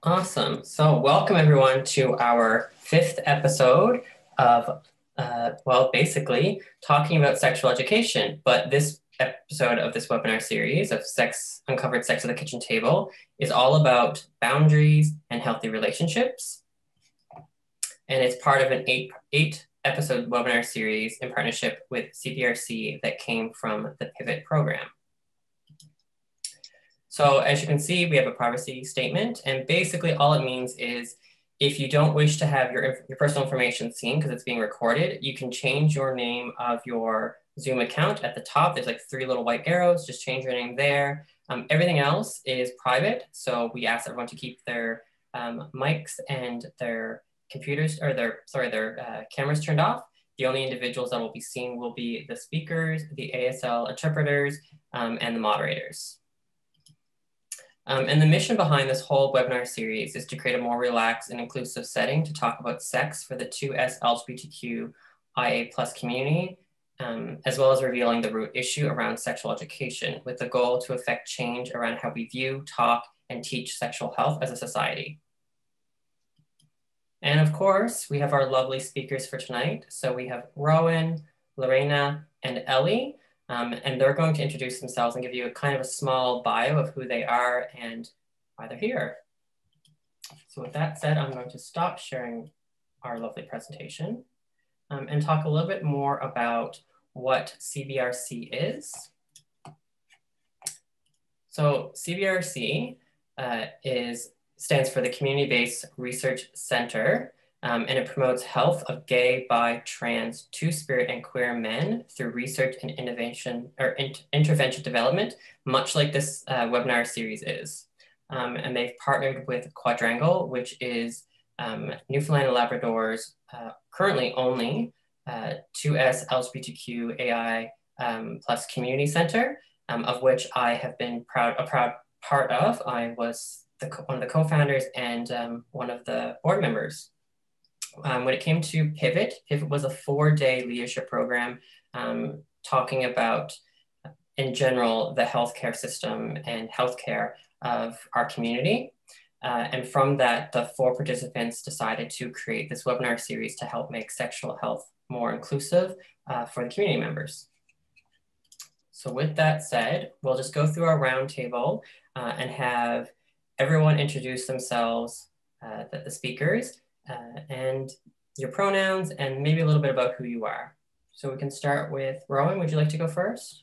Awesome. So welcome everyone to our fifth episode of, basically talking about sexual education. But this episode of this webinar series of Uncovered Sex at the Kitchen Table is all about boundaries and healthy relationships. And it's part of an eight episode webinar series in partnership with CBRC that came from the Pivot program. So as you can see, we have a privacy statement, and basically all it means is if you don't wish to have your personal information seen because it's being recorded, you can change your name of your Zoom account at the top. There's like 3 little white arrows, just change your name there. Everything else is private. So we ask everyone to keep their mics and their computers, or their cameras turned off. The only individuals that will be seen will be the speakers, the ASL interpreters, and the moderators. And the mission behind this whole webinar series is to create a more relaxed and inclusive setting to talk about sex for the 2S LGBTQIA+ community, as well as revealing the root issue around sexual education, with the goal to affect change around how we view, talk, and teach sexual health as a society. And of course, we have our lovely speakers for tonight. So we have Rowan, Lorena, and Ellie. And they're going to introduce themselves and give you a kind of a small bio of who they are and why they're here. So with that said, I'm going to stop sharing our lovely presentation and talk a little bit more about what CBRC is. So CBRC stands for the Community-Based Research Center, and it promotes health of gay, bi, trans, two-spirit, and queer men through research and innovation or intervention development, much like this webinar series is. And they've partnered with Quadrangle, which is Newfoundland and Labrador's currently only 2S LGBTQAI plus community center, of which I have been a proud part of. I was one of the co-founders and one of the board members. When it came to Pivot was a 4-day leadership program talking about, in general, the healthcare system and healthcare of our community. And from that, the 4 participants decided to create this webinar series to help make sexual health more inclusive for the community members. So with that said, we'll just go through our roundtable and have everyone introduce themselves, the speakers, and your pronouns, and maybe a little bit about who you are. So we can start with Rowan. Would you like to go first?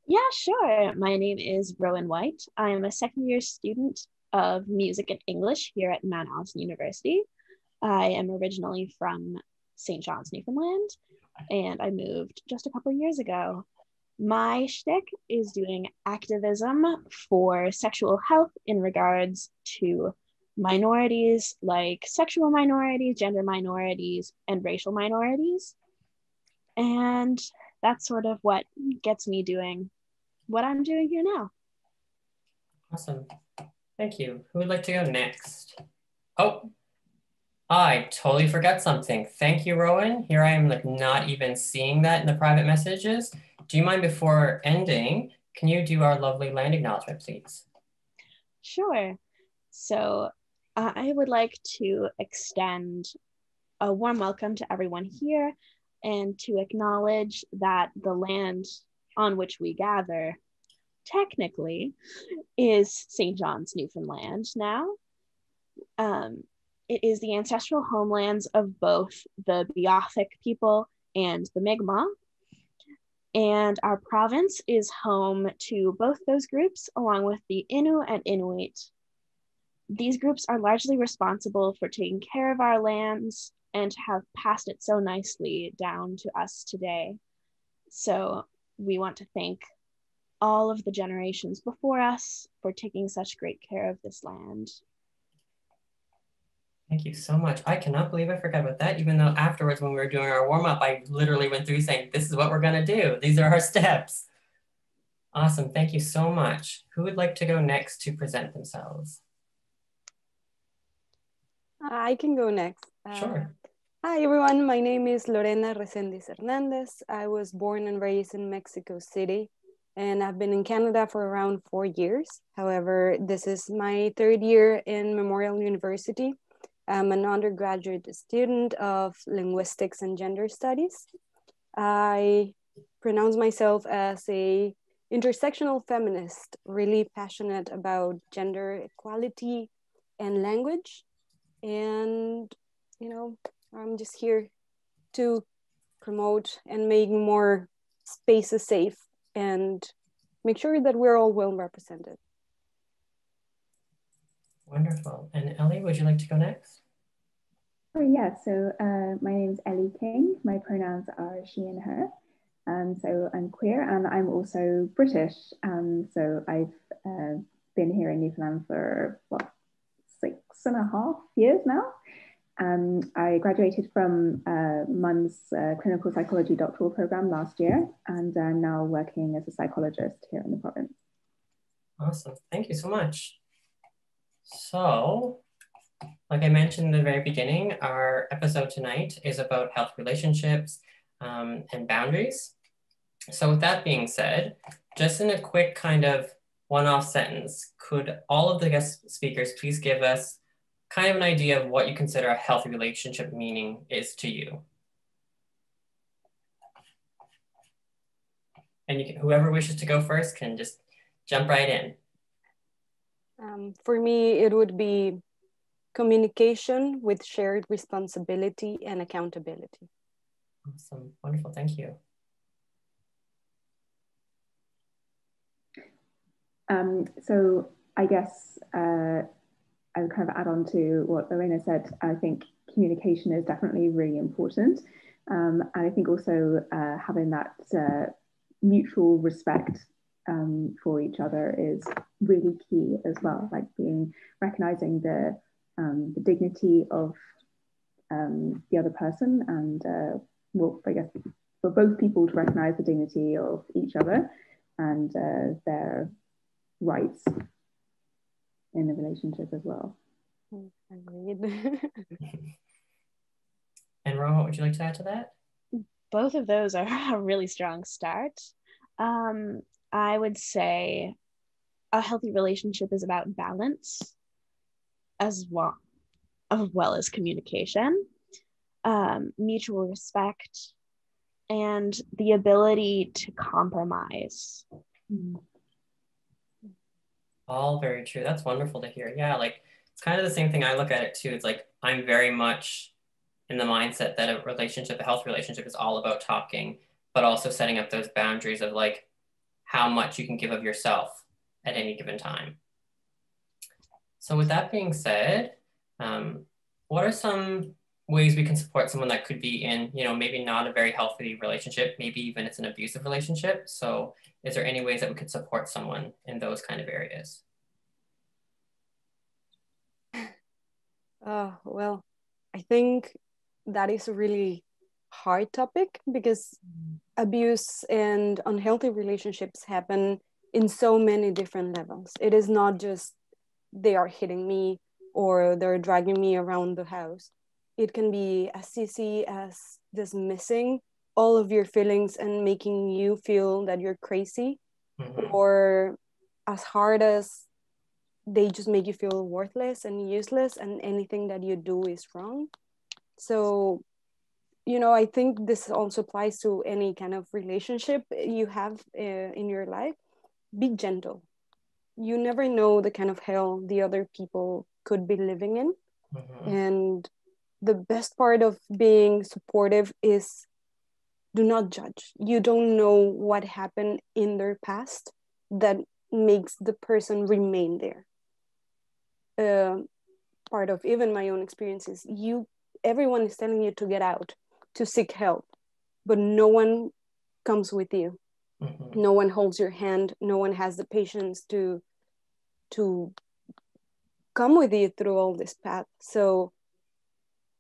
Yeah, sure. My name is Rowan White. I am a second-year student of music and English here at Mount Allison University. I am originally from St. John's, Newfoundland, and I moved just a couple years ago. My shtick is doing activism for sexual health in regards to minorities like sexual minorities, gender minorities, and racial minorities. And that's sort of what gets me doing what I'm doing here now. Awesome. Thank you. Who would like to go next? Oh, I totally forgot something. Thank you, Rowan. Here I am, like, not even seeing that in the private messages. Do you mind, before ending, can you do our lovely land acknowledgement, please? Sure. So I would like to extend a warm welcome to everyone here and to acknowledge that the land on which we gather technically is St. John's, Newfoundland now. It is the ancestral homelands of both the Beothuk people and the Mi'kmaq. And our province is home to both those groups, along with the Innu and Inuit. These groups are largely responsible for taking care of our lands and have passed it so nicely down to us today. So we want to thank all of the generations before us for taking such great care of this land. Thank you so much. I cannot believe I forgot about that, even though afterwards when we were doing our warm-up, I literally went through saying, this is what we're gonna do. These are our steps. Awesome, thank you so much. Who would like to go next to present themselves? I can go next. Sure. Hi everyone, my name is Lorena Resendiz Hernández. I was born and raised in Mexico City. and I've been in Canada for around 4 years. However, this is my 3rd year in Memorial University. I'm an undergraduate student of linguistics and gender studies. I pronounce myself as a intersectional feminist, really passionate about gender equality and language. And, you know, I'm just here to promote and make more spaces safe and make sure that we're all well represented. Wonderful. And Ellie, would you like to go next? Oh yeah, so my name is Ellie King. My pronouns are she and her. So I'm queer and I'm also British. So I've been here in Newfoundland for, what, 6.5 years now. I graduated from MUN's clinical psychology doctoral program last year, and I'm now working as a psychologist here in the province. Awesome, thank you so much. So, like I mentioned in the very beginning, our episode tonight is about health relationships and boundaries. So with that being said, just in a quick kind of one-off sentence, could all of the guest speakers please give us kind of an idea of what you consider a healthy relationship meaning is to you? And you can, whoever wishes to go first can just jump right in. For me, it would be communication with shared responsibility and accountability. Awesome, wonderful, thank you. So I guess I would kind of add on to what Lorena said. I think communication is definitely really important. And I think also having that mutual respect for each other is really key as well, like recognizing the dignity of the other person, and well, I guess for both people to recognize the dignity of each other and their rights in the relationship as well. Agreed. And Rowan, what would you like to add to that? Both of those are a really strong start. I would say a healthy relationship is about balance as well as communication, mutual respect, and the ability to compromise. All very true. That's wonderful to hear. Yeah, like it's kind of the same thing I look at it too. It's like I'm very much in the mindset that a relationship, a health relationship, is all about talking, but also setting up those boundaries of like how much you can give of yourself at any given time. So with that being said, what are some ways we can support someone that could be in, you know, maybe not a very healthy relationship, maybe even it's an abusive relationship? So is there any ways that we could support someone in those kind of areas? Well, I think that is a really hard topic because abuse and unhealthy relationships happen in so many different levels. It is not just they are hitting me or they're dragging me around the house. It can be as easy as dismissing all of your feelings and making you feel that you're crazy, or as hard as they just make you feel worthless and useless and anything that you do is wrong. So, you know, I think this also applies to any kind of relationship you have in your life. Be gentle. You never know the kind of hell the other people could be living in. And the best part of being supportive is do not judge. You don't know what happened in their past that makes the person remain there. Part of even my own experiences, everyone is telling you to get out, to seek help, but no one comes with you. No one holds your hand. No one has the patience to come with you through all this path. So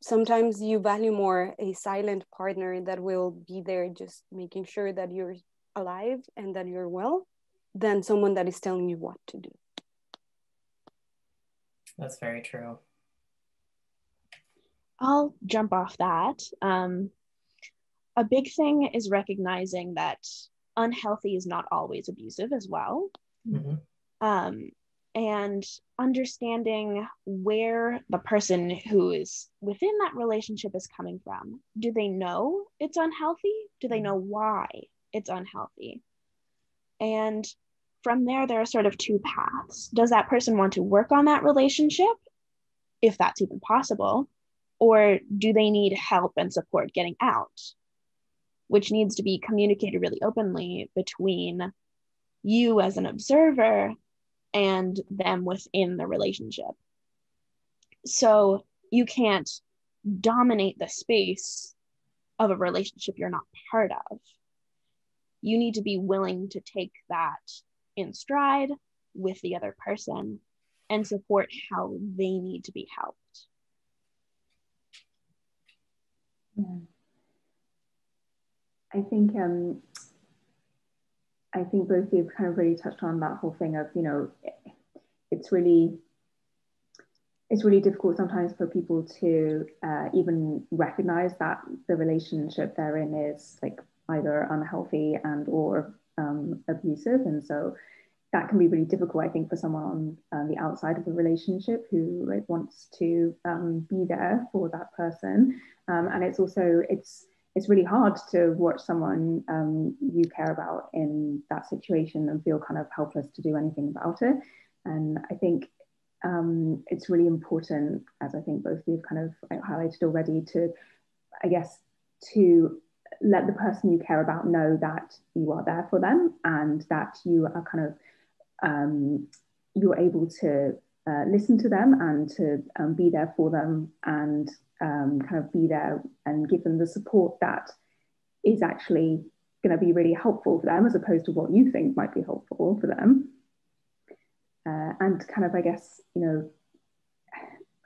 sometimes you value more a silent partner that will be there just making sure that you're alive and that you're well than someone that is telling you what to do. That's very true. I'll jump off that. A big thing is recognizing that unhealthy is not always abusive as well. Mm-hmm. And understanding where the person who is within that relationship is coming from. Do they know it's unhealthy? Do they know why it's unhealthy? And from there are sort of two paths. Does that person want to work on that relationship, if that's even possible? Or do they need help and support getting out? Which needs to be communicated really openly between you as an observer and them within the relationship. So you can't dominate the space of a relationship you're not part of. You need to be willing to take that in stride with the other person and support how they need to be helped. Yeah. I think both of you have kind of really touched on that whole thing of, you know, it's really difficult sometimes for people to even recognize that the relationship they're in is like either unhealthy and or abusive. And so that can be really difficult, I think, for someone on the outside of the relationship who like, wants to be there for that person. And it's also, it's really hard to watch someone you care about in that situation and feel kind of helpless to do anything about it. And I think it's really important, as I think both of you have kind of highlighted already, to, I guess, to let the person you care about know that you are there for them and that you are kind of, you're able to listen to them and to be there for them and kind of be there and give them the support that is actually going to be really helpful for them as opposed to what you think might be helpful for them. And kind of, I guess, you know,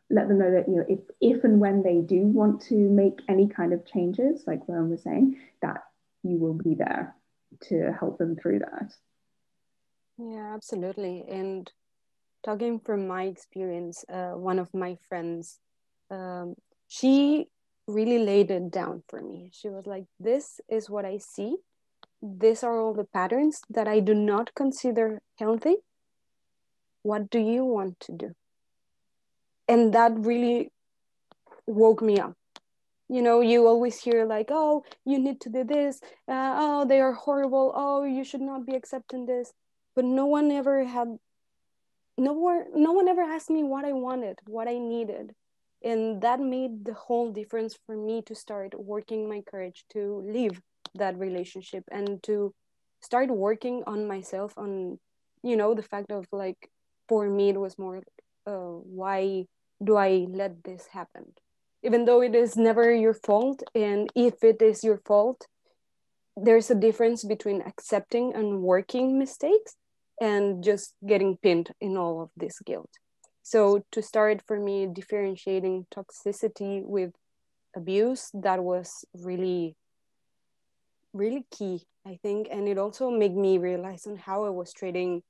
let them know that, you know, if and when they do want to make any kind of changes, like Rowan was saying, that you will be there to help them through that. Yeah, absolutely. And talking from my experience, one of my friends, she really laid it down for me. She was like, this is what I see. These are all the patterns that I do not consider healthy. What do you want to do? And that really woke me up. You know, you always hear like, oh, you need to do this. Oh, they are horrible. Oh, you should not be accepting this. But no one ever asked me what I wanted, what I needed. And that made the whole difference for me to start working my courage to leave that relationship and to start working on myself, on, you know, the fact of like, for me, it was more, why do I let this happen? Even though it is never your fault. And if it is your fault, there's a difference between accepting and working mistakes and just getting pinned in all of this guilt. So to start, for me, differentiating toxicity with abuse, that was really, really key, I think. And it also made me realize on how I was treating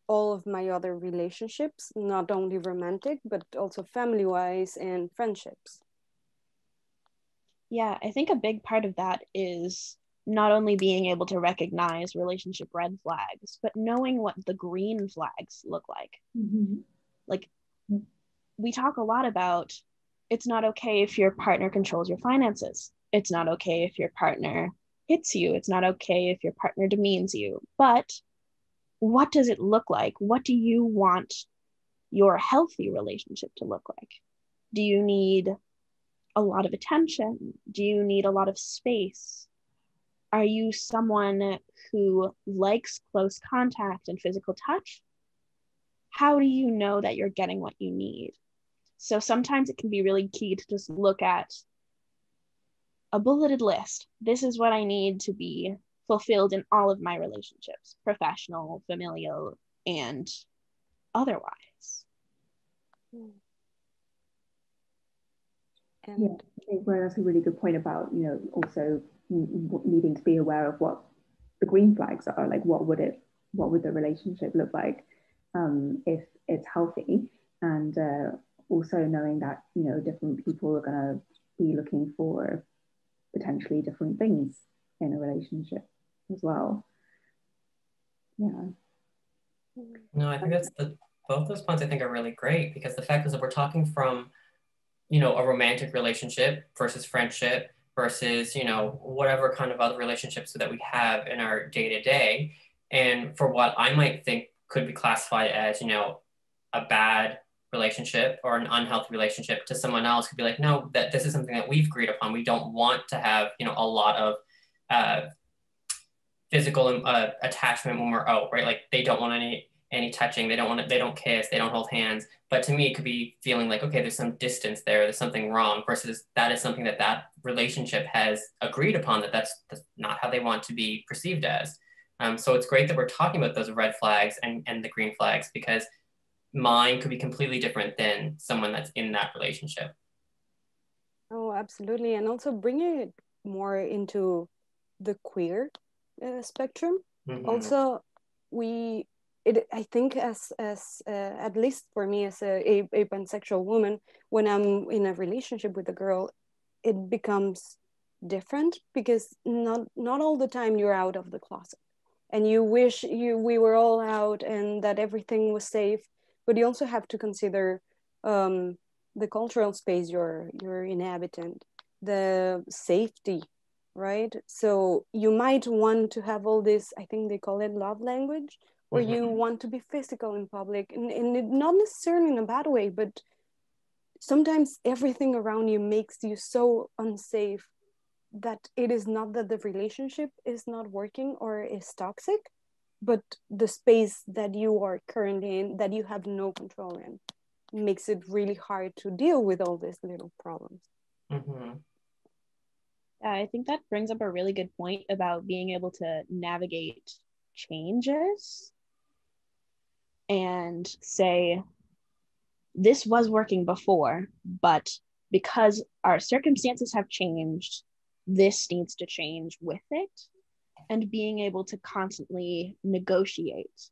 all of my other relationships, not only romantic, but also family-wise and friendships. Yeah, I think a big part of that is not only being able to recognize relationship red flags, but knowing what the green flags look like. Mm-hmm. Like, we talk a lot about it's not okay if your partner controls your finances. It's not okay if your partner hits you. It's not okay if your partner demeans you. But what does it look like? What do you want your healthy relationship to look like? Do you need a lot of attention? Do you need a lot of space? Are you someone who likes close contact and physical touch? How do you know that you're getting what you need? So sometimes it can be really key to just look at a bulleted list. This is what I need to be fulfilled in all of my relationships, professional, familial, and otherwise. Yeah, I think that's a really good point about, you know, also needing to be aware of what the green flags are, like what would the relationship look like if it's healthy, and also knowing that, you know, different people are going to be looking for potentially different things in a relationship as well. Yeah. No, I think both those points I think are really great, because the fact is that we're talking from, a romantic relationship versus friendship versus, whatever kind of other relationships that we have in our day to day. And for what I might think could be classified as, a bad relationship or an unhealthy relationship, to someone else could be like, no, that this is something that we've agreed upon. We don't want to have, a lot of physical attachment when we're out, right? Like they don't want any touching. They don't kiss. They don't hold hands. But to me, it could be feeling like, okay, there's some distance there. There's something wrong, versus that is something that relationship has agreed upon, that's not how they want to be perceived as. So it's great that we're talking about those red flags and the green flags, because mine could be completely different than someone that's in that relationship. Oh, absolutely. And also bringing it more into the queer spectrum. Mm-hmm. Also, I think as at least for me as a pansexual woman, when I'm in a relationship with a girl, it becomes different, because not all the time you're out of the closet, and you wish we were all out and that everything was safe, but you also have to consider the cultural space you're inhabiting, the safety, right? So you might want to have all this, I think they call it love language, where you want to be physical in public, and not necessarily in a bad way, but sometimes everything around you makes you so unsafe that it is not that the relationship is not working or is toxic, but the space that you are currently in, that you have no control in, makes it really hard to deal with all these little problems. Mm-hmm. I think that brings up a really good point about being able to navigate changes and say, this was working before, but because our circumstances have changed, this needs to change with it, and being able to constantly negotiate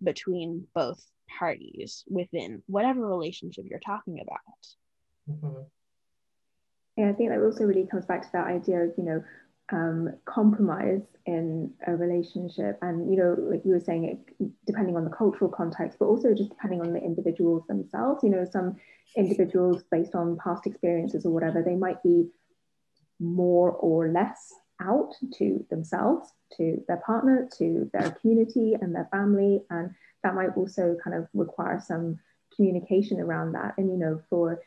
between both parties within whatever relationship you're talking about. Mm-hmm. Yeah, I think that also really comes back to that idea of, compromise in a relationship. And, like you were saying, it depending on the cultural context, but also just depending on the individuals themselves. Some individuals, based on past experiences or whatever, they might be more or less out to themselves, to their partner, to their community and their family. And that might also kind of require some communication around that. And, for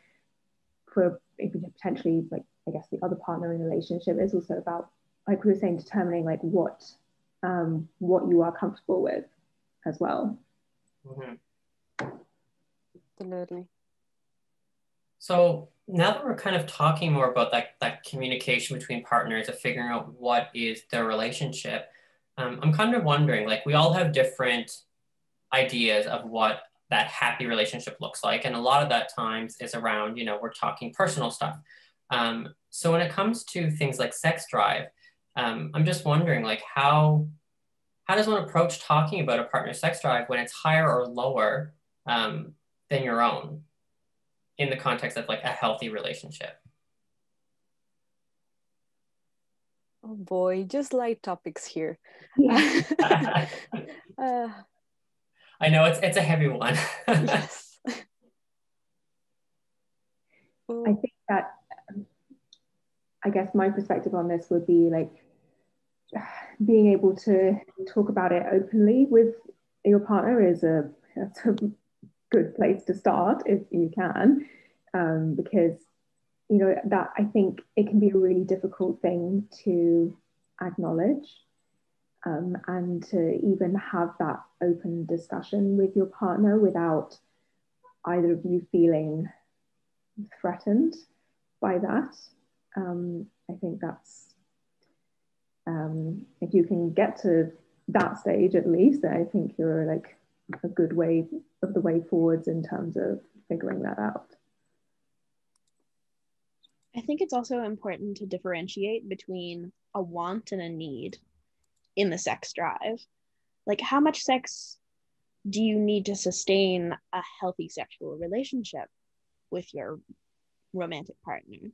potentially, like, I guess the other partner in a relationship is also about, like we were saying, determining like what you are comfortable with as well. Mm-hmm. Absolutely. So now that we're kind of talking more about that communication between partners of figuring out what is their relationship, I'm kind of wondering, like, we all have different ideas of what that happy relationship looks like. And a lot of that times is around, we're talking personal stuff. So when it comes to things like sex drive, I'm just wondering, like, how does one approach talking about a partner's sex drive when it's higher or lower than your own in the context of like a healthy relationship? Oh boy, just light topics here. Yeah. I know it's a heavy one. Yes. I think that, I guess my perspective on this would be like being able to talk about it openly with your partner that's a good place to start if you can, because that, I think it can be a really difficult thing to acknowledge, and to even have that open discussion with your partner without either of you feeling threatened by that. I think that's, if you can get to that stage at least, I think you're like a good way of the way forwards in terms of figuring that out. I think it's also important to differentiate between a want and a need in the sex drive. Like, how much sex do you need to sustain a healthy sexual relationship with your romantic partner?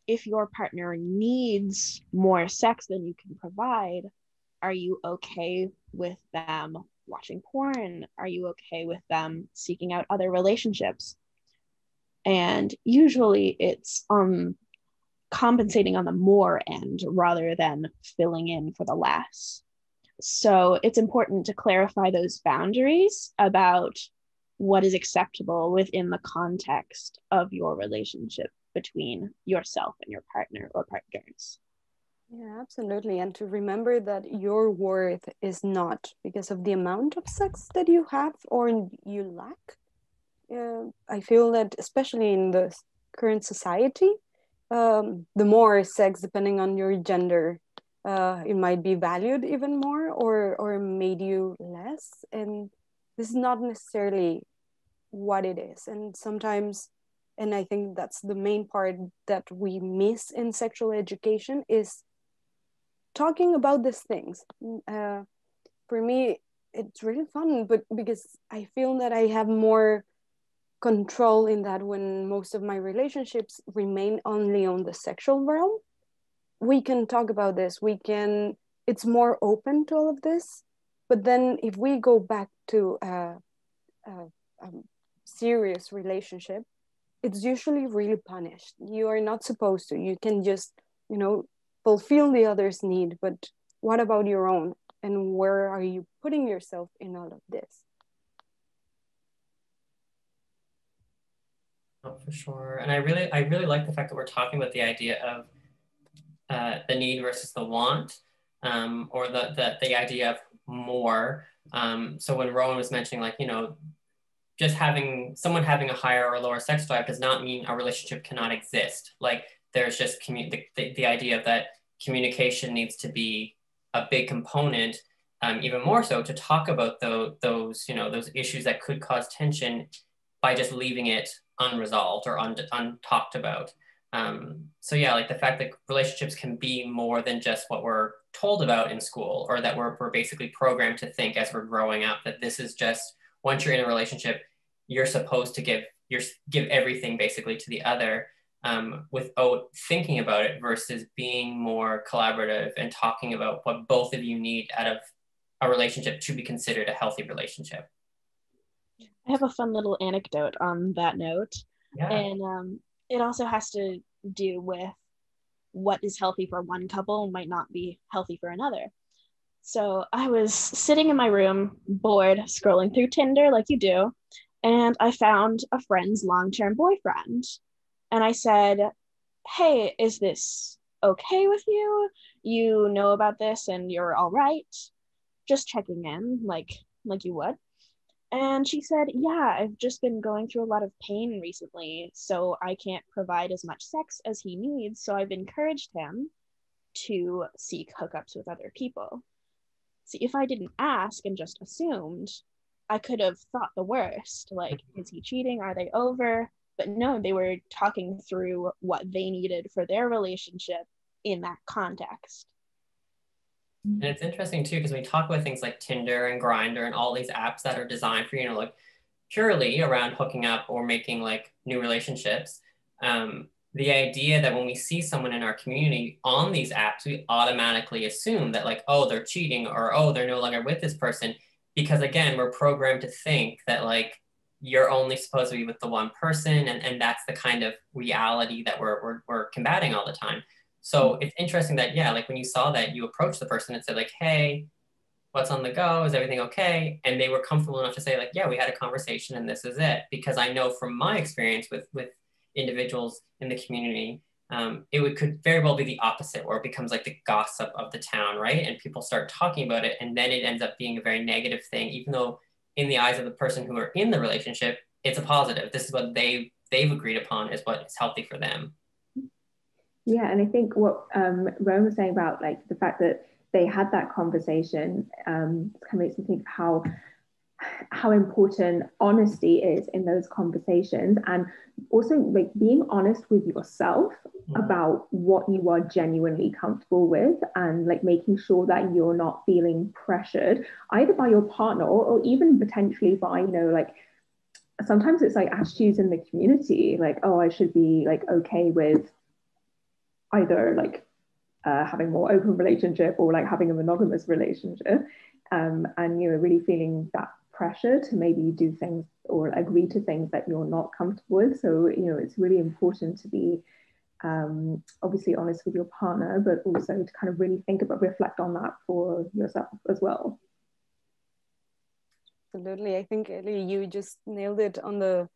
If your partner needs more sex than you can provide, Are you okay with them watching porn? Are you okay with them seeking out other relationships? And usually it's compensating on the more end rather than filling in for the less. So it's important to clarify those boundaries about what is acceptable within the context of your relationship between yourself and your partner or partners. Yeah, absolutely. And to remember that your worth is not because of the amount of sex that you have or you lack. I feel that especially in the current society, the more sex, depending on your gender, it might be valued even more or made you less. And this is not necessarily what it is. And sometimes, and I think that's the main part that we miss in sexual education, is talking about these things. For me, it's really fun, but because I feel that I have more control in that when most of my relationships remain only on the sexual realm, we can talk about this. It's more open to all of this. But then if we go back to a serious relationship, it's usually really punished. You are not supposed to. You can just, fulfill the other's need, but what about your own? And where are you putting yourself in all of this? Oh, for sure. And I really like the fact that we're talking about the idea of the need versus the want, or the idea of more. So when Rowan was mentioning, just someone having a higher or lower sex drive does not mean a relationship cannot exist. Like there's just the idea of that communication needs to be a big component, even more so to talk about those issues that could cause tension by just leaving it unresolved or untalked about. So yeah, like the fact that relationships can be more than just what we're told about in school, or that we're basically programmed to think as we're growing up, that this is just, once you're in a relationship, you're supposed to give everything basically to the other, without thinking about it, versus being more collaborative and talking about what both of you need out of a relationship to be considered a healthy relationship. I have a fun little anecdote on that note. Yeah. And it also has to do with what is healthy for one couple might not be healthy for another. So I was sitting in my room, bored, scrolling through Tinder like you do, and I found a friend's long-term boyfriend. And I said, hey, is this okay with you? You know about this and you're all right? Just checking in like you would. And she said, yeah, I've just been going through a lot of pain recently, so I can't provide as much sex as he needs. So I've encouraged him to seek hookups with other people. See, if I didn't ask and just assumed, I could have thought the worst. Like, is he cheating? Are they over? But no, they were talking through what they needed for their relationship in that context. And it's interesting too, because when we talk about things like Tinder and Grindr and all these apps that are designed for, purely around hooking up or making new relationships, the idea that when we see someone in our community on these apps, we automatically assume that oh, they're cheating, or oh, they're no longer with this person, because again, we're programmed to think that you're only supposed to be with the one person, and that's the kind of reality that we're combating all the time. So it's interesting that, yeah, when you saw that, you approached the person and said hey, what's on the go? Is everything okay? And they were comfortable enough to say yeah, we had a conversation and this is it. Because I know from my experience with individuals in the community, it could very well be the opposite, where it becomes the gossip of the town, right? And people start talking about it, and then it ends up being a very negative thing, even though in the eyes of the person who are in the relationship, it's a positive. This is what they've agreed upon is what is healthy for them. Yeah, and I think what Rowan was saying about the fact that they had that conversation kind of makes me think how important honesty is in those conversations, and also being honest with yourself about what you are genuinely comfortable with, and making sure that you're not feeling pressured either by your partner or even potentially by sometimes it's attitudes in the community, oh, I should be okay with either having a more open relationship or like having a monogamous relationship, and really feeling that pressure to maybe do things or agree to things that you're not comfortable with. So it's really important to be obviously honest with your partner, but also to kind of really reflect on that for yourself as well. Absolutely. I think, Ellie, you just nailed it on the,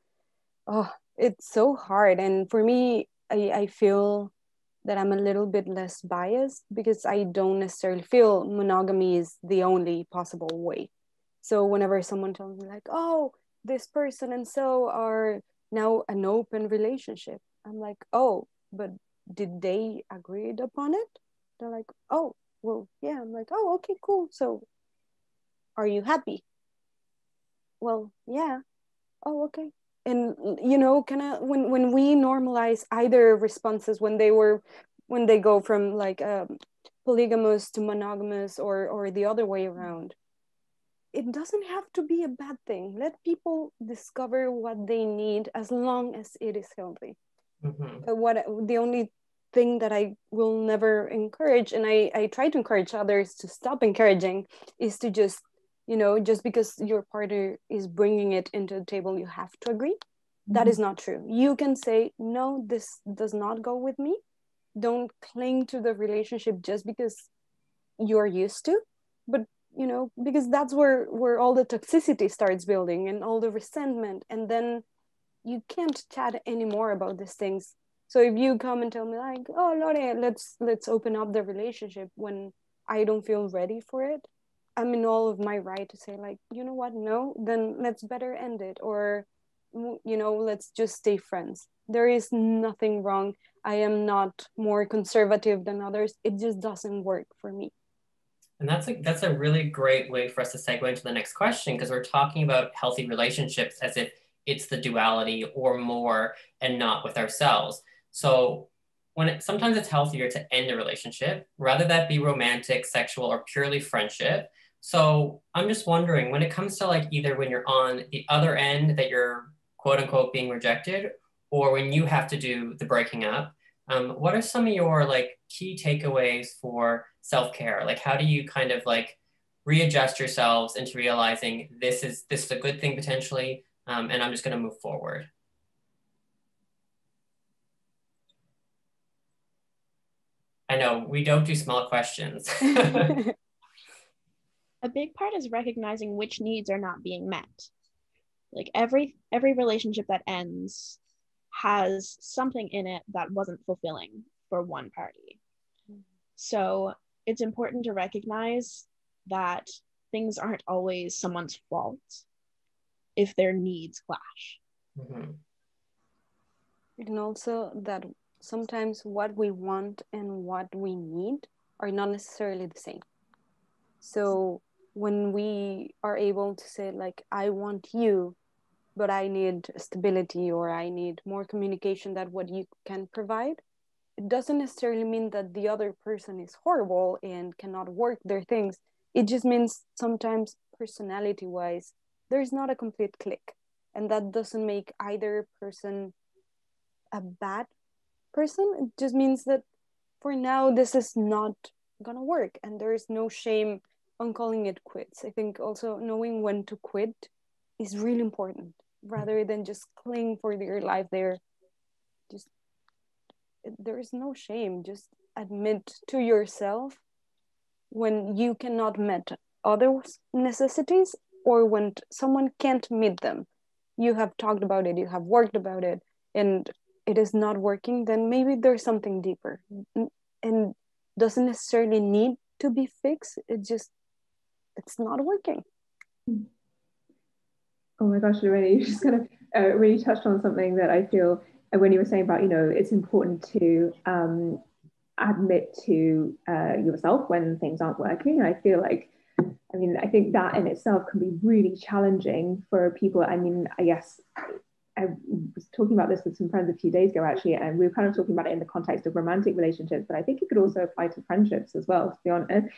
it's so hard. And for me, I feel that I'm a little bit less biased because I don't necessarily feel monogamy is the only possible way. So whenever someone tells me like, oh, this person and so are now an open relationship, I'm like, oh, but did they agree upon it? They're like, oh, well, yeah. I'm like, oh, okay, cool. So are you happy? Well, yeah. Oh, okay. And kind of when we normalize either responses when they go from like polygamous to monogamous or the other way around, it doesn't have to be a bad thing. Let people discover what they need as long as it is healthy. Mm-hmm. The only thing that I will never encourage, and I try to encourage others to stop encouraging, is to just just because your partner is bringing it into the table, you have to agree. Mm-hmm. That is not true. You can say, no, this does not go with me. Don't cling to the relationship just because you're used to, but because that's where all the toxicity starts building and all the resentment, and then you can't chat anymore about these things. So if you come and tell me like, oh, Lore, let's open up the relationship when I don't feel ready for it, I'm in all of my right to say like, you know what, no, then let's better end it, or let's just stay friends. There is nothing wrong. I am not more conservative than others. It just doesn't work for me. And that's a really great way for us to segue into the next question, because we're talking about healthy relationships as if it's the duality or more and not with ourselves. So sometimes it's healthier to end a relationship, rather that be romantic, sexual, or purely friendship. So I'm just wondering, when it comes to like either when you're on the other end that you're quote unquote being rejected, or when you have to do the breaking up, what are some of your like key takeaways for self-care? Like, how do you kind of like readjust yourselves into realizing this is a good thing potentially, and I'm just going to move forward? I know we don't do small questions. A big part is recognizing which needs are not being met. Like every relationship that ends has something in it that wasn't fulfilling for one party. So it's important to recognize that things aren't always someone's fault if their needs clash. Mm-hmm. And also that sometimes what we want and what we need are not necessarily the same. So when we are able to say like, I want you, but I need stability, or I need more communication than what you can provide, it doesn't necessarily mean that the other person is horrible and cannot work their things. It just means sometimes personality-wise, there's not a complete click. And that doesn't make either person a bad person. It just means that for now, this is not gonna work. And there is no shame on calling it quits. I think also knowing when to quit is really important, rather than just cling for your life there. Just, there is no shame. Just admit to yourself when you cannot meet others' necessities, or when someone can't meet them. You have talked about it, you have worked about it, and it is not working, then maybe there's something deeper. And doesn't necessarily need to be fixed. It's not working. Oh my gosh, Lorena, you just kind of really touched on something that I feel when you were saying about, it's important to admit to yourself when things aren't working. I feel like, I think that in itself can be really challenging for people. I guess I was talking about this with some friends a few days ago, actually, and we were kind of talking about it in the context of romantic relationships, but I think it could also apply to friendships as well, to be honest.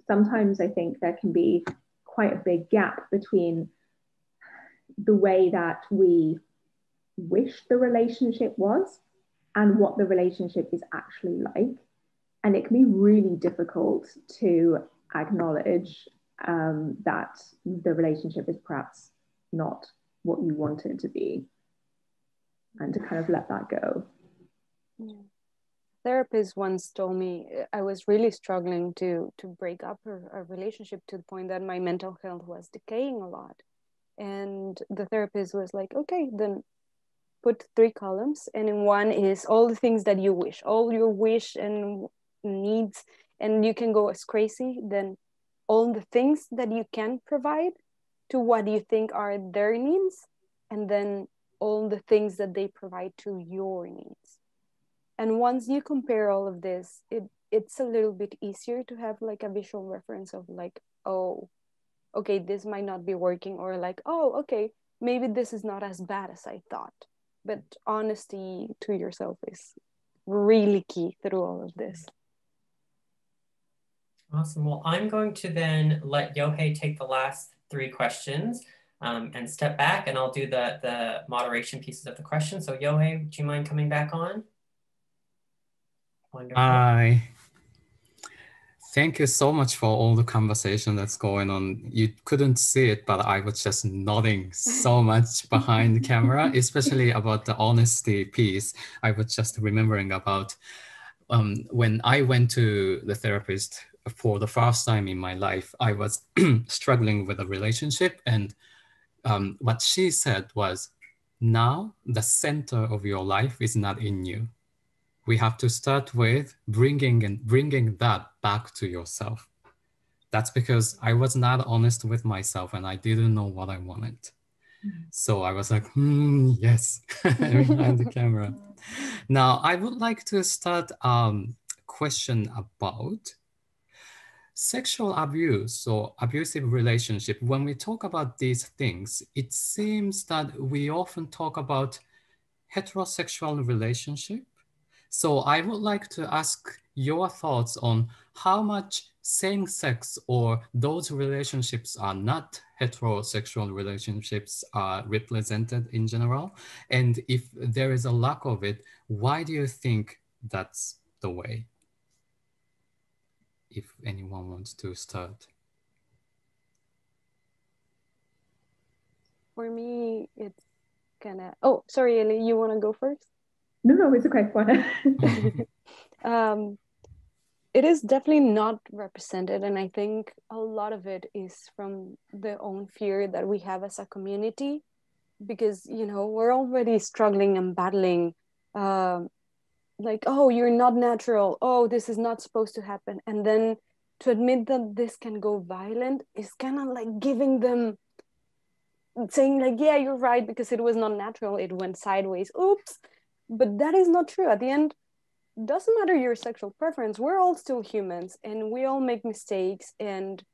Sometimes I think there can be quite a big gap between the way that we wish the relationship was and what the relationship is actually like. And it can be really difficult to acknowledge that the relationship is perhaps not what you want it to be, and to kind of let that go. Yeah. Therapist once told me I was really struggling to break up a relationship, to the point that my mental health was decaying a lot. And the therapist was like, okay, then put 3 columns, and in one is all the things that you wish, all your wish and needs, and you can go as crazy. Then all the things that you can provide to what you think are their needs, and then all the things that they provide to your needs. And once you compare all of this, it's a little bit easier to have like a visual reference of like, oh, okay, this might not be working, or like, oh, okay, maybe this is not as bad as I thought. But honesty to yourself is really key through all of this. Awesome. Well, I'm going to then let Yohei take the last 3 questions and step back, and I'll do the moderation pieces of the question. So Yohei, do you mind coming back on? Wonderful. Hi. Thank you so much for all the conversation that's going on. You couldn't see it, but I was just nodding so much behind the camera, especially about the honesty piece. I was just remembering about when I went to the therapist for the first time in my life. I was struggling with a relationship, and what she said was, now the center of your life is not in you. We have to start with bringing that back to yourself. That's because I was not honest with myself, and I didn't know what I wanted. So I was like, yes, behind the camera. Now, I would like to start a question about sexual abuse or abusive relationship. When we talk about these things, it seems that we often talk about heterosexual relationship. So I would like to ask your thoughts on how much same-sex or those relationships are not heterosexual relationships are represented in general. And if there is a lack of it, why do you think that's the way? If anyone wants to start. For me, it's kind of, oh, sorry, Ellie, you want to go first? No, it's okay. It is definitely not represented, and I think a lot of it is from the own fear that we have as a community, because, you know, we're already struggling and battling, like, oh, you're not natural, oh, this is not supposed to happen, and then to admit that this can go violent is kind of like giving them, saying like, yeah, you're right, because it was not natural, it went sideways, oops. But that is not true. At the end, doesn't matter your sexual preference, we're all still humans, and we all make mistakes, and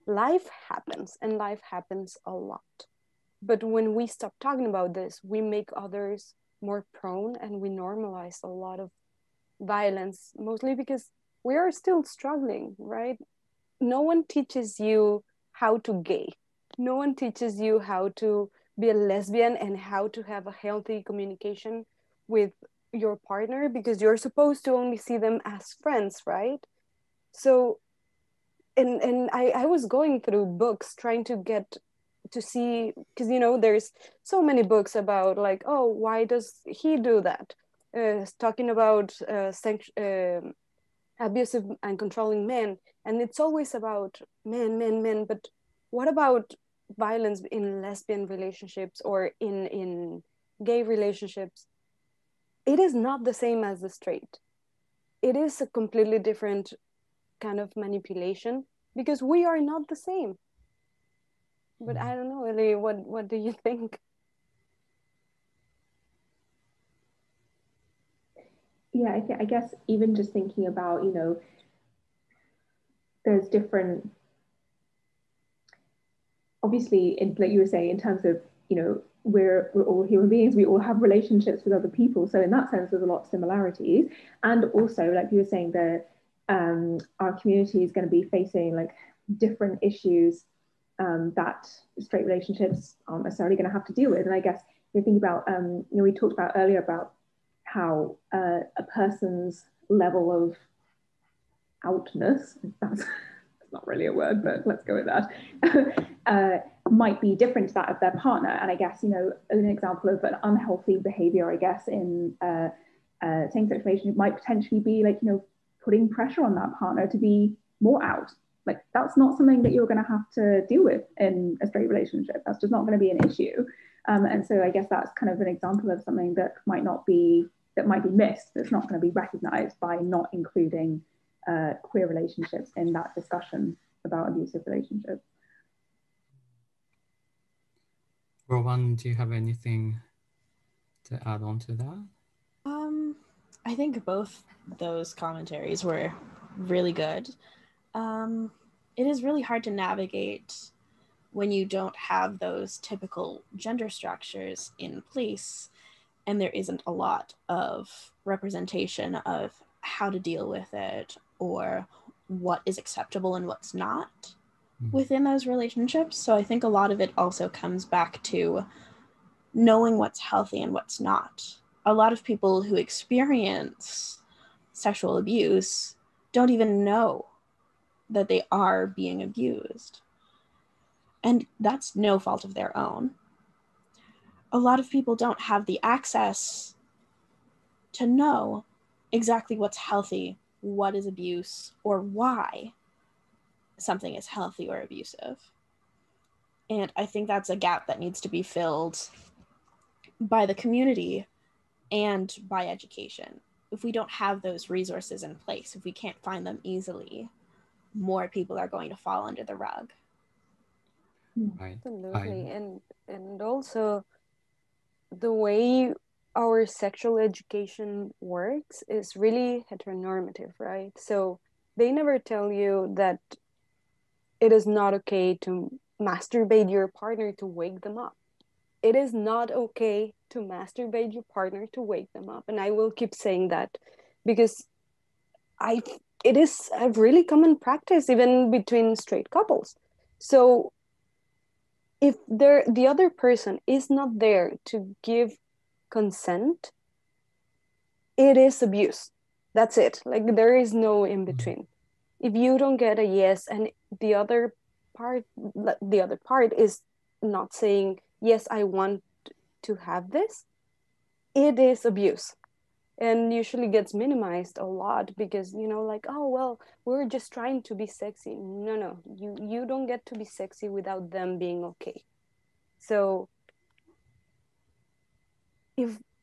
life happens, and life happens a lot. But when we stop talking about this, we make others more prone, and we normalize a lot of violence, mostly because we are still struggling, right? No one teaches you how to gay. No one teaches you how to be a lesbian and how to have a healthy communication with your partner, because you're supposed to only see them as friends, right? So, and I was going through books trying to get to see, because, you know, there's so many books about like, oh, why does he do that? Talking about abusive and controlling men, and it's always about men, but what about violence in lesbian relationships or in gay relationships? It is not the same as the straight. It is a completely different kind of manipulation, because we are not the same. But I don't know, Ellie, what do you think? Yeah, I guess even just thinking about, you know, there's different, obviously, like you were saying, in terms of, you know, we're all human beings, we all have relationships with other people. So in that sense, there's a lot of similarities. And also, like you were saying, our community is going to be facing like different issues that straight relationships aren't necessarily going to have to deal with. And I guess you're thinking about, you know, we talked about earlier about how a person's level of outness, that's not really a word, but let's go with that, might be different to that of their partner. And I guess, you know, an example of an unhealthy behavior, I guess, in same-sex relationship might potentially be like, you know, putting pressure on that partner to be more out. Like, that's not something that you're going to have to deal with in a straight relationship. That's just not going to be an issue. And so I guess that's kind of an example of something that might be missed, that's not going to be recognized by not including queer relationships in that discussion about abusive relationships. Rowan, do you have anything to add on to that? I think both those commentaries were really good. It is really hard to navigate when you don't have those typical gender structures in place, and there isn't a lot of representation of how to deal with it or what is acceptable and what's not within those relationships. So I think a lot of it also comes back to knowing what's healthy and what's not. A lot of people who experience sexual abuse don't even know that they are being abused. And that's no fault of their own. A lot of people don't have the access to know exactly what's healthy, what is abuse, or why something is healthy or abusive. And I think that's a gap that needs to be filled by the community and by education. If we don't have those resources in place, if we can't find them easily, more people are going to fall under the rug. Right. Absolutely. And also the way our sexual education works is really heteronormative, right? So they never tell you that it is not okay to masturbate your partner to wake them up. It is not okay to masturbate your partner to wake them up. And I will keep saying that because it is a really common practice even between straight couples. So if the other person is not there to give consent, it is abuse. That's it. Like, there is no in between. If you don't get a yes and the other part is not saying, yes, I want to have this, it is abuse. And usually gets minimized a lot because, you know, like, oh, well, we're just trying to be sexy. No, you don't get to be sexy without them being okay. So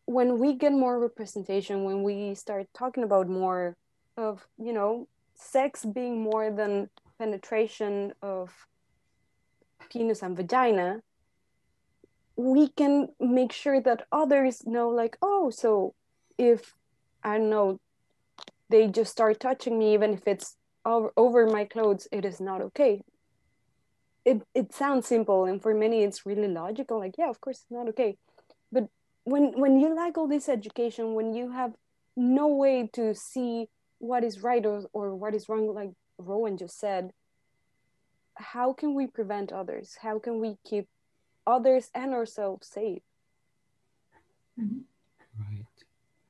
when we get more representation, when we start talking about more of, you know, sex being more than penetration of penis and vagina, we can make sure that others know, like, oh, so if, I don't know, they just start touching me, even if it's over my clothes, it is not okay. It sounds simple, and for many it's really logical, like, yeah, of course it's not okay. But when you lack all this education, when you have no way to see what is right or what is wrong, like Rowan just said, how can we prevent others? How can we keep others and ourselves safe? Right.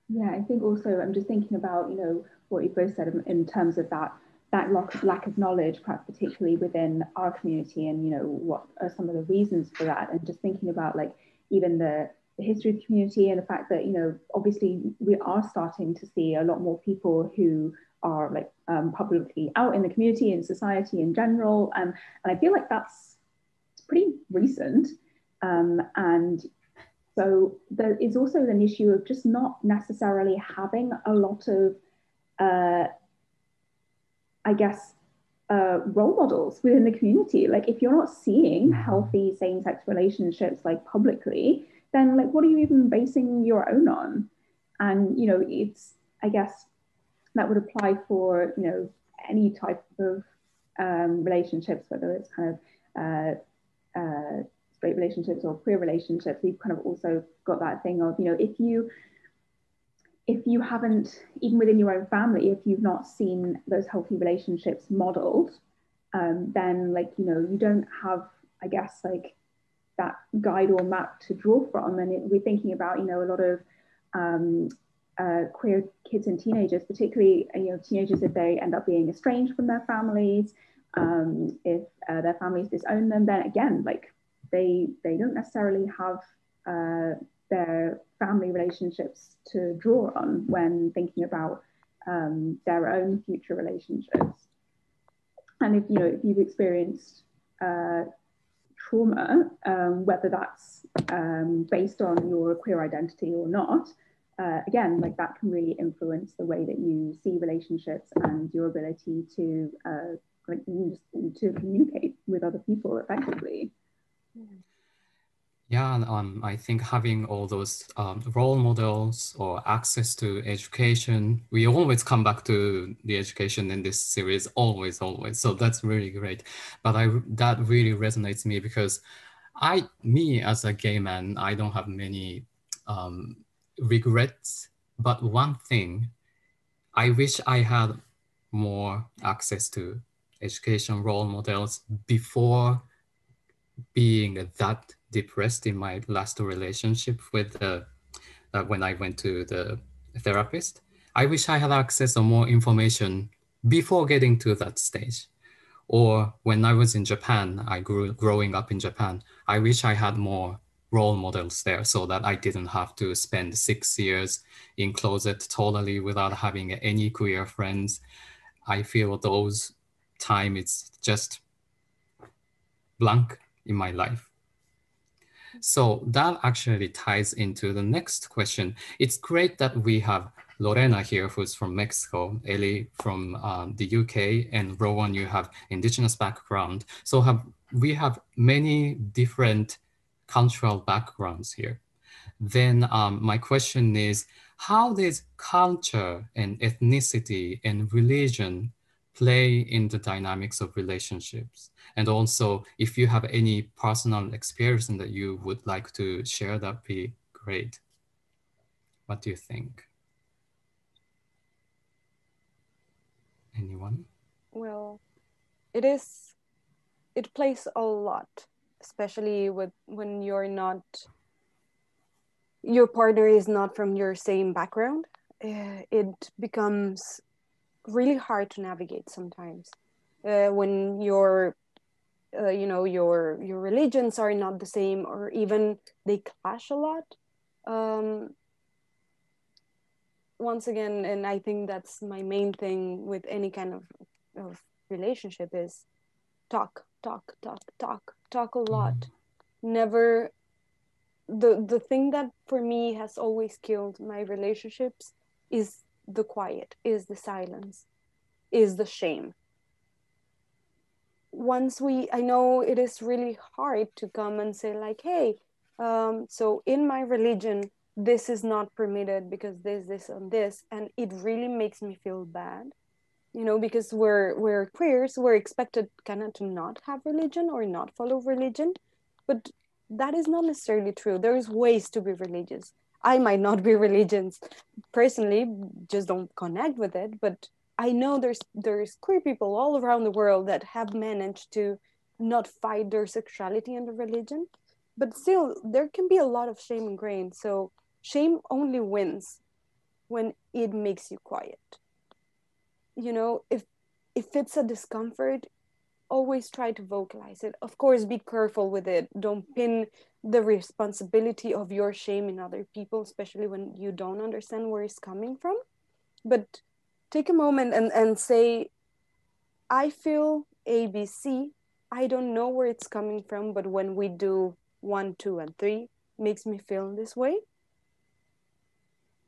Yeah, I think also I'm just thinking about, you know, what you both said in terms of that lack of knowledge, perhaps particularly within our community, and, you know, what are some of the reasons for that, and just thinking about, like, even the history of the community and the fact that, you know, obviously we are starting to see a lot more people who are, like, publicly out in the community and society in general, and I feel like that's pretty recent, and so there is also an issue of just not necessarily having a lot of I guess, role models within the community. Like, if you're not seeing healthy same-sex relationships, like, publicly, then, like, what are you even basing your own on? And, you know, it's, I guess that would apply for, you know, any type of relationships, whether it's kind of straight relationships or queer relationships. We've kind of also got that thing of, you know, if you haven't, even within your own family, if you've not seen those healthy relationships modeled, then, like, you know, you don't have, I guess, like, that guide or map to draw from. And we're thinking about, you know, a lot of queer kids and teenagers, particularly teenagers if they end up being estranged from their families, if their families disown them, then again, like they don't necessarily have their family relationships to draw on when thinking about their own future relationships. And if you've experienced trauma, whether that's based on your queer identity or not, again, like that can really influence the way that you see relationships and your ability to to communicate with other people effectively. Yeah, I think having all those role models or access to education, we always come back to the education in this series, always. So that's really great. But that really resonates me because me as a gay man, I don't have many regrets. But one thing, I wish I had more access to education role models before being that depressed in my last relationship with when I went to the therapist. I wish I had access to more information before getting to that stage. Or when I was in Japan, growing up in Japan, I wish I had more role models there so that I didn't have to spend 6 years in closet totally without having any queer friends. I feel those time it's just blank in my life. So that actually ties into the next question. It's great that we have Lorena here, who's from Mexico, Ellie from the UK, and Rowan, you have indigenous background. So we have many different cultural backgrounds here. Then my question is, how does culture and ethnicity and religion play in the dynamics of relationships? And also, if you have any personal experience that you would like to share, that'd be great. What do you think? Anyone? Well, it plays a lot, especially when your partner is not from your same background. It becomes really hard to navigate sometimes when your religions are not the same, or even they clash a lot. Once again, and I think that's my main thing with any kind of relationship, is talk a lot. Never, the thing that for me has always killed my relationships is the quiet, is the silence, is the shame. I know it is really hard to come and say like, hey, so in my religion, this is not permitted because this, and this, and it really makes me feel bad, because we're queers, we're expected kind of to not have religion or not follow religion, but that is not necessarily true. There's ways to be religious. I might not be religious personally, just don't connect with it, but I know there's queer people all around the world that have managed to not fight their sexuality and the religion, but still there can be a lot of shame ingrained. So shame only wins when it makes you quiet. If it's a discomfort, always try to vocalize it. Of course, be careful with it. Don't pin the responsibility of your shame in other people, especially when you don't understand where it's coming from. But take a moment and say, I feel ABC. I don't know where it's coming from, but when we do 1, 2, and 3, makes me feel this way.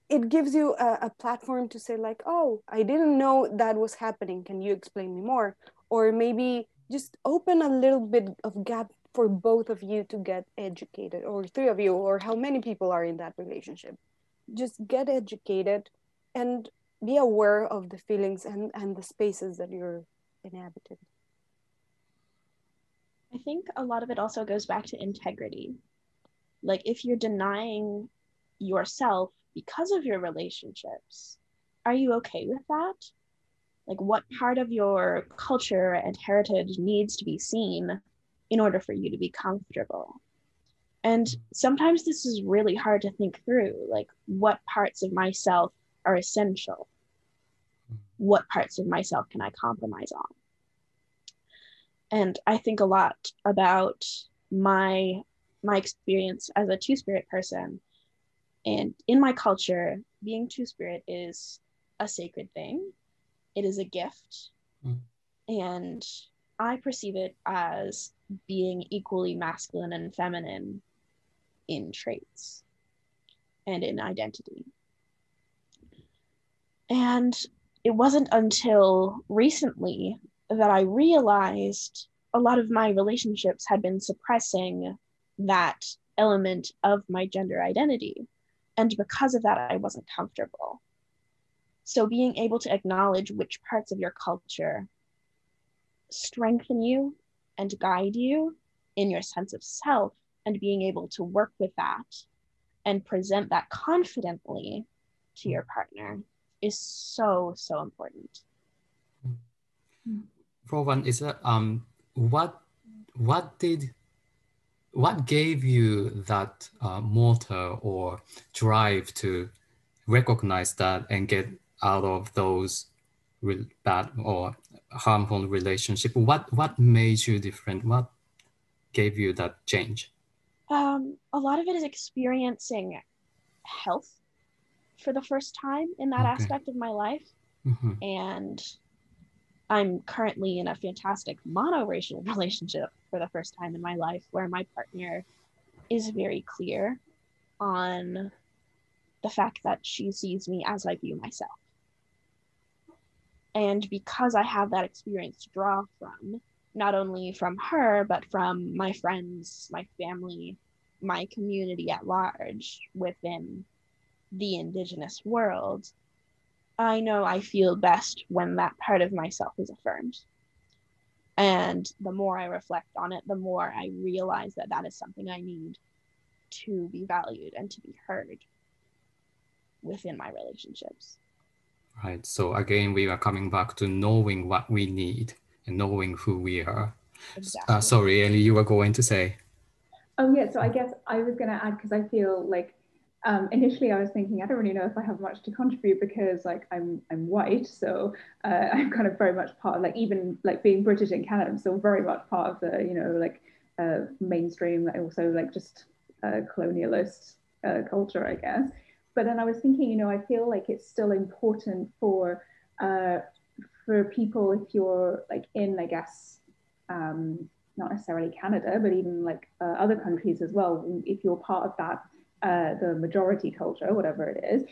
It gives you a platform to say like, oh, I didn't know that was happening. Can you explain me more? Or maybe just open a little bit of gap for both of you to get educated, or 3 of you, or how many people are in that relationship. Just get educated and be aware of the feelings and the spaces that you're inhabiting. I think a lot of it also goes back to integrity. Like if you're denying yourself because of your relationships, are you okay with that? Like what part of your culture and heritage needs to be seen in order for you to be comfortable? And sometimes this is really hard to think through, like what parts of myself are essential? What parts of myself can I compromise on? And I think a lot about my experience as a two-spirit person. And in my culture, being two-spirit is a sacred thing. It is a gift. And I perceive it as being equally masculine and feminine in traits and in identity. And it wasn't until recently that I realized a lot of my relationships had been suppressing that element of my gender identity. And because of that, I wasn't comfortable. So being able to acknowledge which parts of your culture strengthen you and guide you in your sense of self, and being able to work with that and present that confidently to your partner is so, so important. Rowan, is that what gave you that motor or drive to recognize that and get out of those bad or harmful relationship? What made you different? What gave you that change? A lot of it is experiencing health for the first time in that aspect of my life. And I'm currently in a fantastic monoracial relationship for the first time in my life, where my partner is very clear on the fact that she sees me as I view myself. And because I have that experience to draw from, not only from her, but from my friends, my family, my community at large within the Indigenous world, I know I feel best when that part of myself is affirmed. And the more I reflect on it, the more I realize that that is something I need to be valued and to be heard within my relationships. Right. So again, we are coming back to knowing what we need and knowing who we are. Exactly. Sorry, Ellie, you were going to say. Oh yeah, so I guess I was going to add, because I feel like initially I was thinking I don't really know if I have much to contribute, because like I'm white, so I'm kind of very much part of, like, even like being British in Canada, I'm still very much part of the, you know, like mainstream, like also like just colonialist culture, I guess. But then I was thinking, you know, I feel like it's still important for people, if you're like in, I guess, not necessarily Canada, but even like other countries as well, if you're part of that, the majority culture, whatever it is,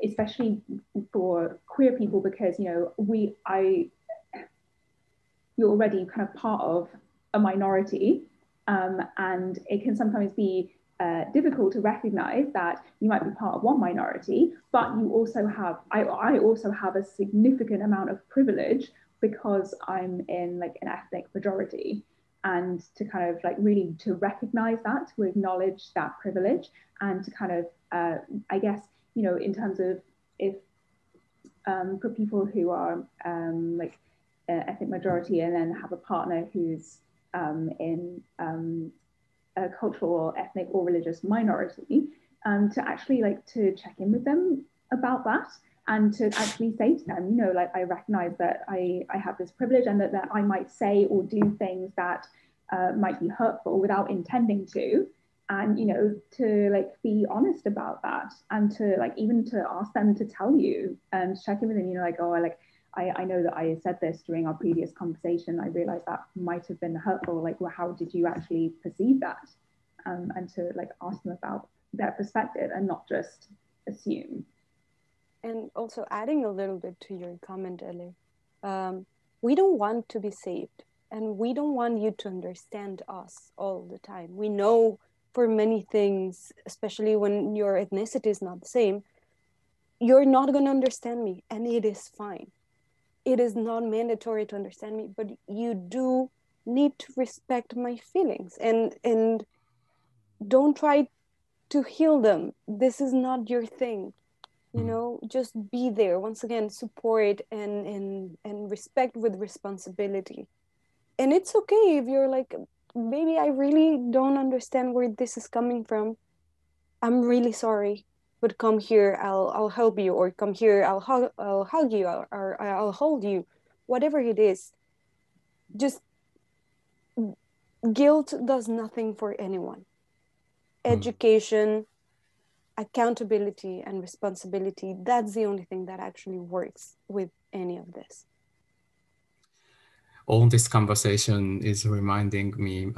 especially for queer people, because, you know, you're already kind of part of a minority, and it can sometimes be difficult to recognize that you might be part of one minority, but you also have, I also have a significant amount of privilege because I'm in like an ethnic majority. And to kind of like really to recognize that, to acknowledge that privilege, and to kind of, I guess, you know, in terms of if for people who are like ethnic majority and then have a partner who's in a cultural or ethnic or religious minority, to actually like to check in with them about that, and to actually say to them, you know, like, I recognize that I have this privilege, and that I might say or do things that might be hurtful without intending to, and, you know, to like be honest about that, and to like even to ask them to tell you and check in with them, you know, like, oh, I know that I said this during our previous conversation, I realized that might have been hurtful, like, well, how did you actually perceive that? And to like ask them about their perspective and not just assume. And also adding a little bit to your comment, Ellie, we don't want to be saved, and we don't want you to understand us all the time. We know for many things, especially when your ethnicity is not the same, you're not going to understand me, and it is fine. It is not mandatory to understand me, but you do need to respect my feelings, and don't try to heal them. This is not your thing. You know, just be there. Once again, support and respect with responsibility. And it's okay if you're like, maybe I really don't understand where this is coming from. I'm really sorry, but come here, I'll help you, or come here, I'll hug you, or I'll hold you, whatever it is. Just guilt does nothing for anyone. Education, accountability, and responsibility, that's the only thing that actually works with any of this. All this conversation is reminding me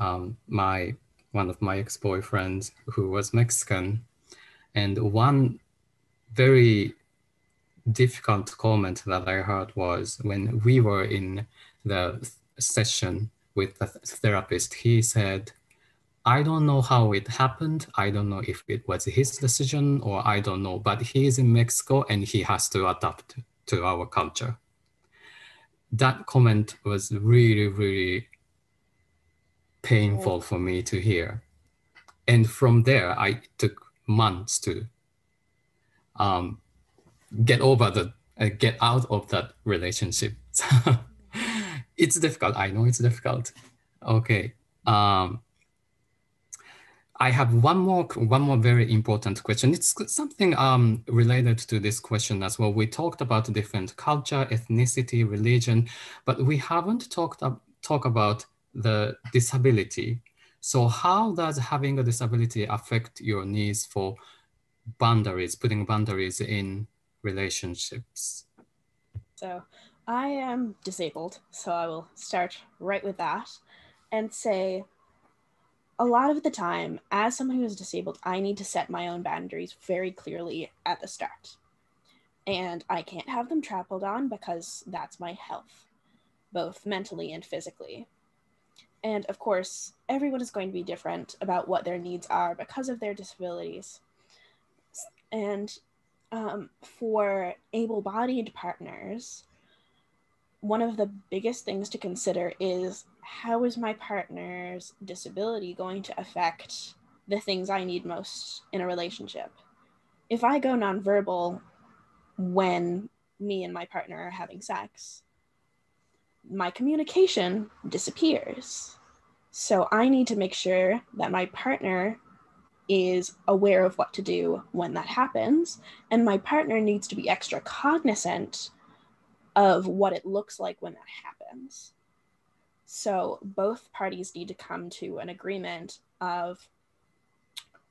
one of my ex-boyfriends who was Mexican, and one very difficult comment that I heard was when we were in the session with the therapist, he said, I don't know how it happened. I don't know if it was his decision or I don't know, but he is in Mexico and he has to adapt to our culture. That comment was really, really painful for me to hear. And from there, I took months to get out of that relationship. It's difficult. I know it's difficult. Okay. I have one more very important question. It's something related to this question as well. We talked about different culture, ethnicity, religion, but we haven't talked about the disability. So how does having a disability affect your needs for boundaries, putting boundaries in relationships? So I am disabled, so I will start right with that and say, a lot of the time, as someone who is disabled, I need to set my own boundaries very clearly at the start. And I can't have them trampled on because that's my health, both mentally and physically. And of course, everyone is going to be different about what their needs are because of their disabilities. And for able-bodied partners, one of the biggest things to consider is, how is my partner's disability going to affect the things I need most in a relationship? If I go nonverbal when me and my partner are having sex, my communication disappears. So I need to make sure that my partner is aware of what to do when that happens, and my partner needs to be extra cognizant of what it looks like when that happens. So both parties need to come to an agreement of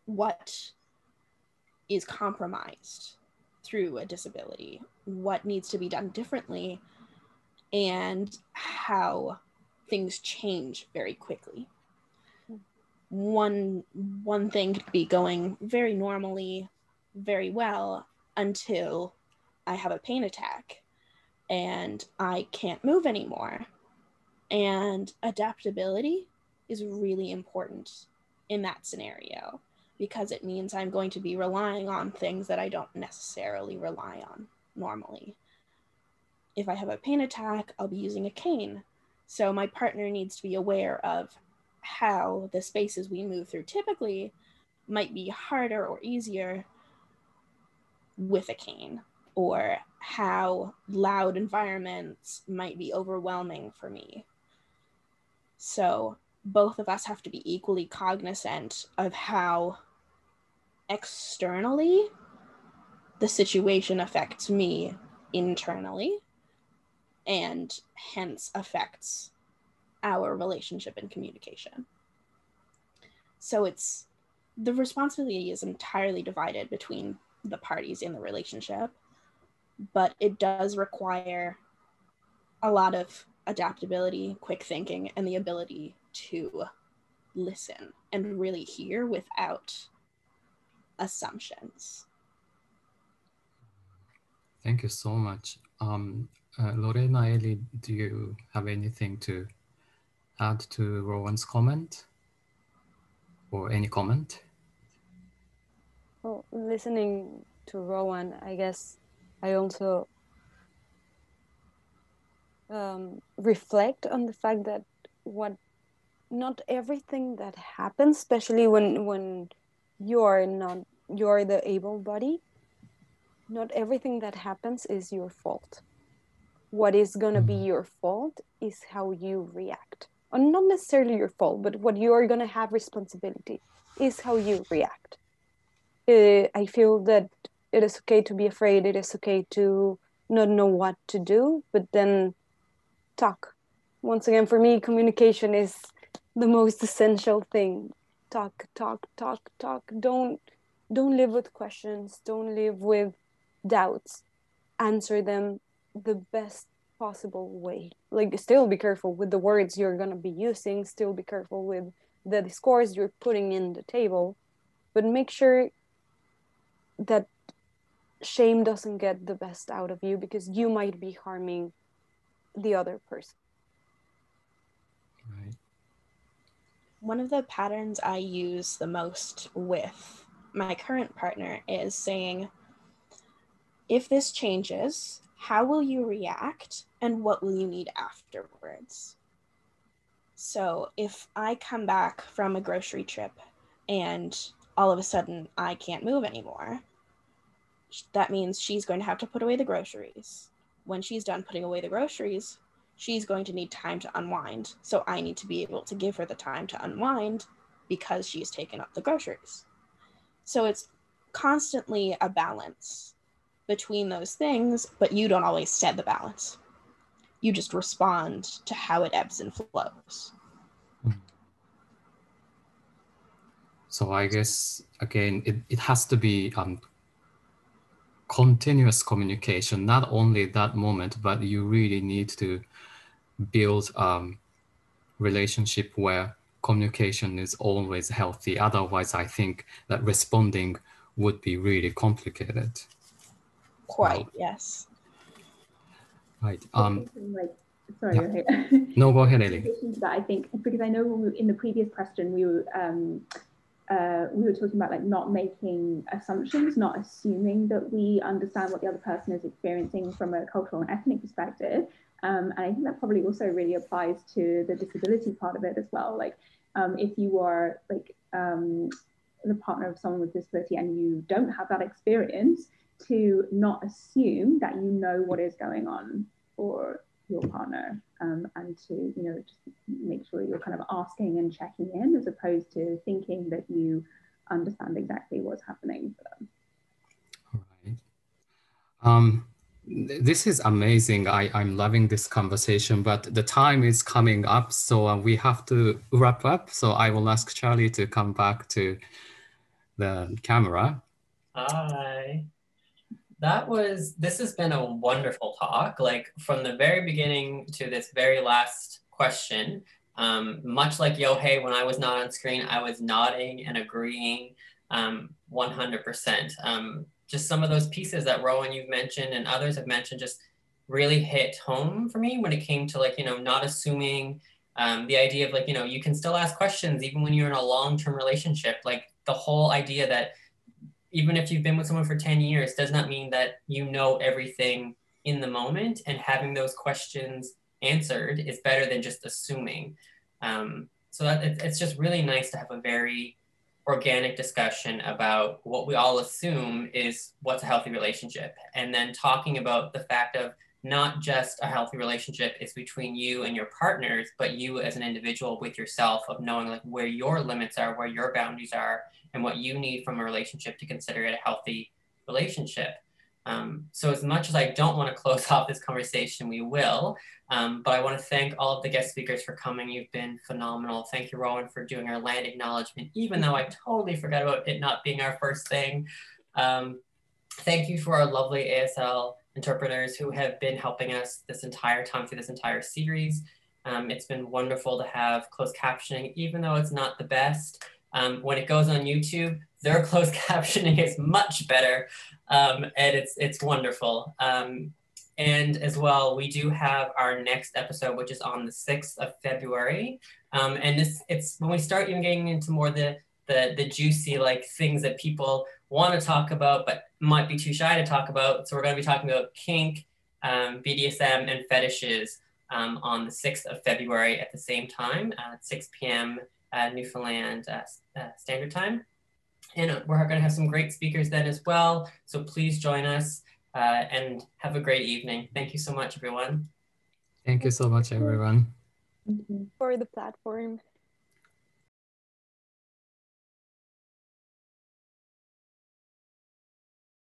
what is compromised through a disability, what needs to be done differently, and how things change very quickly. One thing could be going very normally, very well, until I have a pain attack and I can't move anymore. And adaptability is really important in that scenario, because it means I'm going to be relying on things that I don't necessarily rely on normally. If I have a pain attack, I'll be using a cane. So my partner needs to be aware of how the spaces we move through typically might be harder or easier with a cane, or how loud environments might be overwhelming for me. So both of us have to be equally cognizant of how externally the situation affects me internally, and hence affects our relationship and communication. So the responsibility is entirely divided between the parties in the relationship, but it does require a lot of adaptability, quick thinking, and the ability to listen and really hear without assumptions. Thank you so much. Lorena, Ellie, do you have anything to add to Rowan's comment, or any comment? Well, listening to Rowan, I guess I also reflect on the fact that not everything that happens, especially when you're the able body, not everything that happens is your fault. What is gonna be your fault is how you react. Or not necessarily your fault, but what you are gonna have responsibility is how you react. I feel that it is okay to be afraid. It is okay to not know what to do, but then talk. Once again, for me, communication is the most essential thing. Talk, talk, talk, talk. Don't live with questions. Don't live with doubts. Answer them the best possible way. Like, still be careful with the words you're gonna be using. Still be careful with the discourse you're putting in the table, but make sure that shame doesn't get the best out of you, because you might be harming the other person. Right. One of the patterns I use the most with my current partner is saying, if this changes, how will you react and what will you need afterwards? So if I come back from a grocery trip and all of a sudden I can't move anymore, that means she's going to have to put away the groceries. When she's done putting away the groceries, she's going to need time to unwind. So I need to be able to give her the time to unwind because she's taken up the groceries. So it's constantly a balance between those things, but you don't always set the balance. You just respond to how it ebbs and flows. So I guess, again, it has to be continuous communication, not only that moment, but you really need to build relationship where communication is always healthy. Otherwise, I think that responding would be really complicated. Quite, yes. Right. Sorry, yeah. No, go ahead, Ellie. In addition to that, I think, because I know in the previous question we were talking about like not making assumptions, not assuming that we understand what the other person is experiencing from a cultural and ethnic perspective. And I think that probably also really applies to the disability part of it as well. Like if you are like the partner of someone with disability and you don't have that experience, to not assume that you know what is going on for your partner, and to, you know, just make sure you're kind of asking and checking in, as opposed to thinking that you understand exactly what's happening for them. All right. This is amazing. I'm loving this conversation, but the time is coming up, so we have to wrap up. So I will ask Charlie to come back to the camera. Hi. This has been a wonderful talk, like from the very beginning to this very last question. Much like Yohei, when I was not on screen, I was nodding and agreeing 100%. Just some of those pieces that Rowan, you've mentioned and others have mentioned just really hit home for me when it came to, like, you know, not assuming, the idea of, like, you know, you can still ask questions even when you're in a long-term relationship. Like the whole idea that even if you've been with someone for 10 years, does not mean that you know everything in the moment, and having those questions answered is better than just assuming. So that it's just really nice to have a very organic discussion about what we all assume is what's a healthy relationship. And then talking about the fact of not just a healthy relationship is between you and your partners, but you as an individual with yourself, of knowing like where your limits are, where your boundaries are, and what you need from a relationship to consider it a healthy relationship. So as much as I don't want to close off this conversation, we will, but I want to thank all of the guest speakers for coming. You've been phenomenal. Thank you, Rowan, for doing our land acknowledgement, even though I totally forgot about it not being our first thing. Thank you for our lovely ASL interpreters who have been helping us this entire time through this entire series. It's been wonderful to have closed captioning, even though it's not the best. When it goes on YouTube, their closed captioning is much better, and it's wonderful. And as well, we do have our next episode, which is on the 6th of February. And it's when we start even getting into more the juicy, like, things that people want to talk about but might be too shy to talk about. So we're going to be talking about kink, BDSM, and fetishes on the 6th of February at the same time at 6 p.m. Newfoundland Standard Time. And we're going to have some great speakers then as well. So please join us and have a great evening. Thank you so much, everyone. Thank you so much, everyone. For the platform.